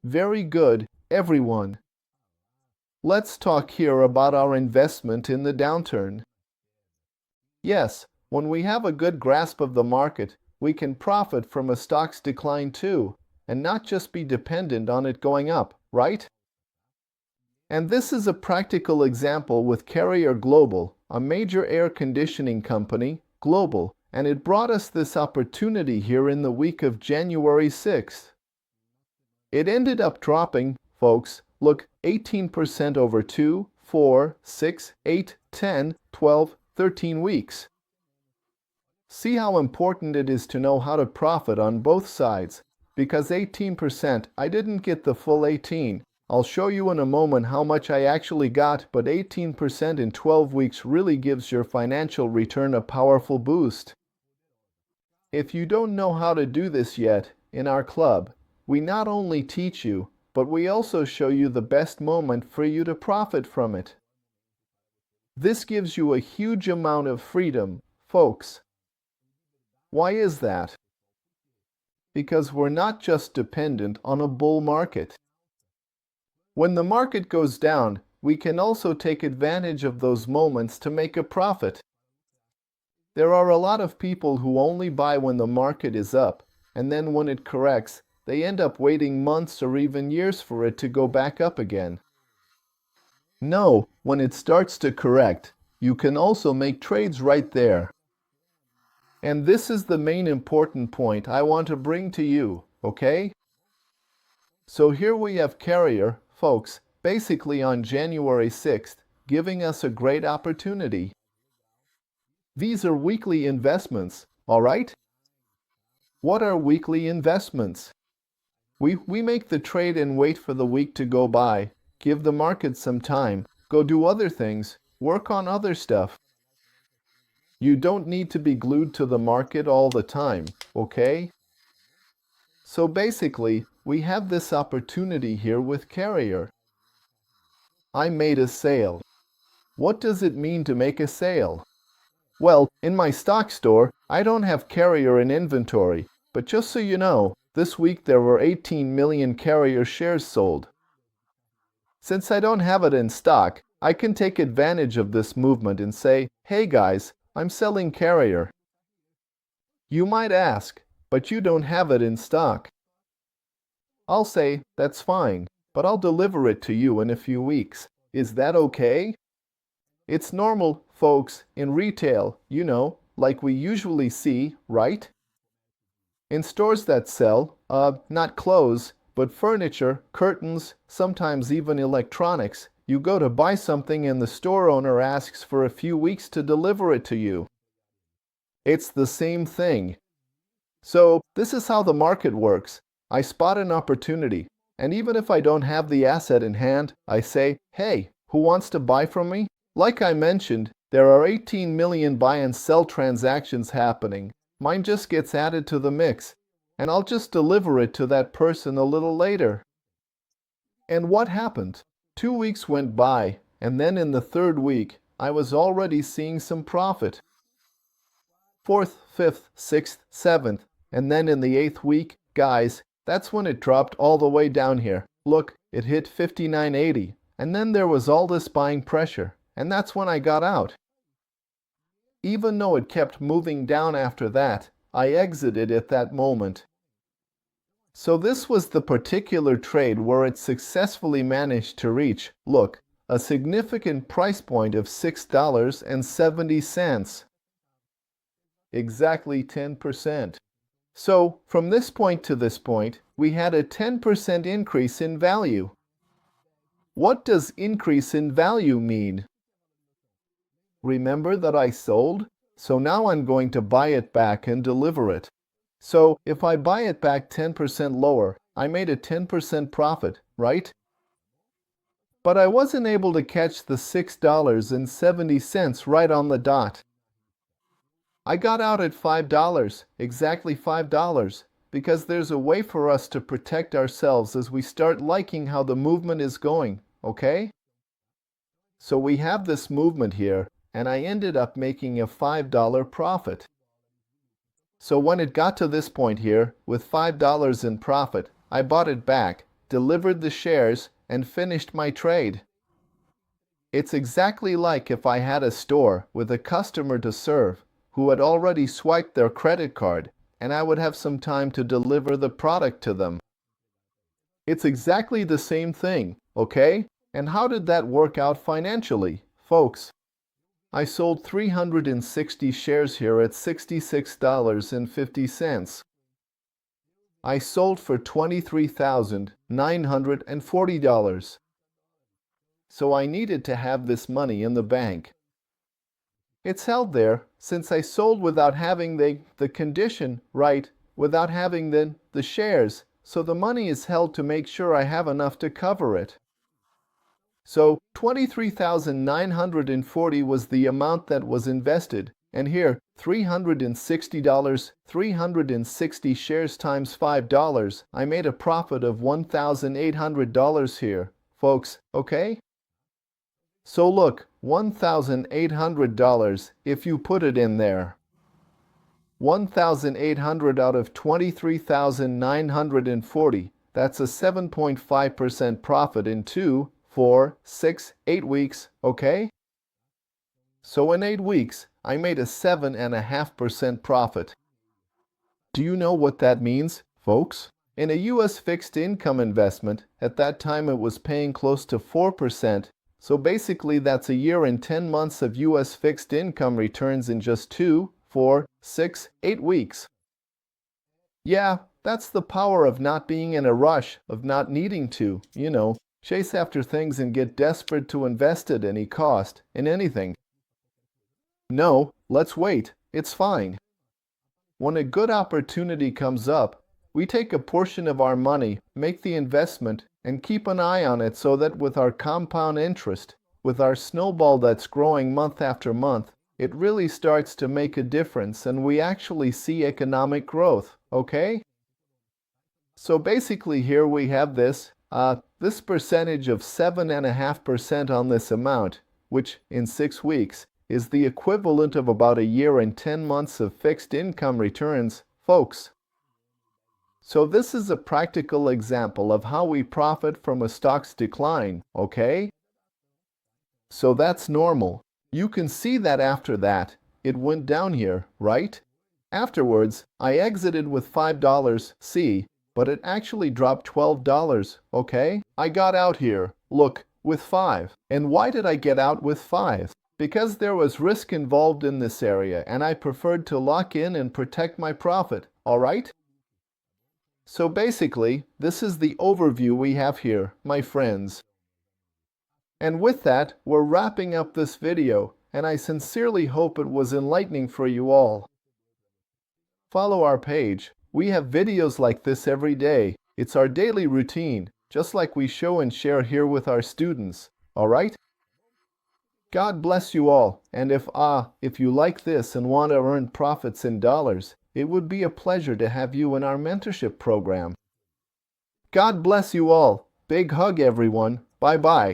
Very good, everyone. Let's talk here about our investment in the downturn. Yes, when we have a good grasp of the market, we can profit from a stock's decline too, and not just be dependent on it going up, right? And this is a practical example with CARR Global, a major air conditioning company, global, and it brought us this opportunity here in the week of January 6th. It ended up dropping, folks, look, 18% over 2, 4, 6, 8, 10, 12, 13 weeks. See how important it is to know how to profit on both sides, because 18%, I didn't get the full 18. I'll show you in a moment how much I actually got, but 18% in 12 weeks really gives your financial return a powerful boost. If you don't know how to do this yet, in our club, we not only teach you, but we also show you the best moment for you to profit from it. This gives you a huge amount of freedom, folks. Why is that? Because we're not just dependent on a bull market. When the market goes down, we can also take advantage of those moments to make a profit. There are a lot of people who only buy when the market is up, and then when it corrects, they end up waiting months or even years for it to go back up again. No, when it starts to correct, you can also make trades right there. And this is the main important point I want to bring to you, okay? So here we have CARR, folks, basically on January 6th, giving us a great opportunity. These are weekly investments, all right? What are weekly investments? We make the trade and wait for the week to go by, give the market some time, go do other things, work on other stuff. You don't need to be glued to the market all the time, okay? So basically, we have this opportunity here with CARR. I made a sale. What does it mean to make a sale? Well, in my stock store, I don't have CARR in inventory, but just so you know, this week there were 18 million CARR shares sold. Since I don't have it in stock, I can take advantage of this movement and say, hey guys, I'm selling CARR. You might ask, but you don't have it in stock. I'll say, that's fine, but I'll deliver it to you in a few weeks. Is that okay? It's normal, folks, in retail, you know, like we usually see, right? In stores that sell, not clothes, but furniture, curtains, sometimes even electronics, you go to buy something and the store owner asks for a few weeks to deliver it to you. It's the same thing. So, this is how the market works. I spot an opportunity, and even if I don't have the asset in hand, I say, hey, who wants to buy from me? Like I mentioned, there are 18 million buy and sell transactions happening. Mine just gets added to the mix, and I'll just deliver it to that person a little later. And what happened? 2 weeks went by, and then in the third week, I was already seeing some profit. 4th, 5th, 6th, 7th, and then in the 8th week, guys, that's when it dropped all the way down here. Look, it hit 59.80, and then there was all this buying pressure, and that's when I got out. Even though it kept moving down after that, I exited at that moment. So this was the particular trade where it successfully managed to reach, look, a significant price point of $6.70. Exactly 10%. So, from this point to this point, we had a 10% increase in value. What does increase in value mean? Remember that I sold? So now I'm going to buy it back and deliver it. So, if I buy it back 10% lower, I made a 10% profit, right? But I wasn't able to catch the $6.70 right on the dot. I got out at $5, exactly $5, because there's a way for us to protect ourselves as we start liking how the movement is going, okay? So we have this movement here, and I ended up making a $5 profit. So when it got to this point here, with $5 in profit, I bought it back, delivered the shares, and finished my trade. It's exactly like if I had a store with a customer to serve who had already swiped their credit card, and I would have some time to deliver the product to them. It's exactly the same thing, okay? And how did that work out financially, folks? I sold 360 shares here at $66.50. I sold for $23,940. So I needed to have this money in the bank. It's held there since I sold without having the condition right, without having the shares, so the money is held to make sure I have enough to cover it. So 23,940 was the amount that was invested, and here $360, 360 shares times $5, I made a profit of $1,800 here, folks, okay? So look, $1,800 if you put it in there. 1,800 out of 23,940, that's a 7.5% profit in 2, 4, 6, 8 weeks, okay? So in 8 weeks, I made a 7.5% profit. Do you know what that means, folks? In a U.S. fixed income investment, at that time it was paying close to 4%, so basically that's a year and 10 months of U.S. fixed income returns in just 2, 4, 6, 8 weeks. Yeah, that's the power of not being in a rush, of not needing to, chase after things and get desperate to invest at any cost, in anything. No, let's wait, it's fine. When a good opportunity comes up, we take a portion of our money, make the investment, and keep an eye on it so that with our compound interest, with our snowball that's growing month after month, it really starts to make a difference and we actually see economic growth, okay? So basically here we have this percentage of 7.5% on this amount, which in 6 weeks is the equivalent of about a year and 10 months of fixed income returns, folks. So this is a practical example of how we profit from a stock's decline, okay? So that's normal. You can see that after that, it went down here, right? Afterwards, I exited with $5, see, but it actually dropped $12, okay? I got out here, look, with 5. And why did I get out with 5? Because there was risk involved in this area and I preferred to lock in and protect my profit, all right? So basically, this is the overview we have here, my friends. And with that, we're wrapping up this video, and I sincerely hope it was enlightening for you all. Follow our page. We have videos like this every day. It's our daily routine, just like we show and share here with our students, all right? God bless you all, and if you like this and want to earn profits in dollars, it would be a pleasure to have you in our mentorship program. God bless you all. Big hug, everyone. Bye-bye.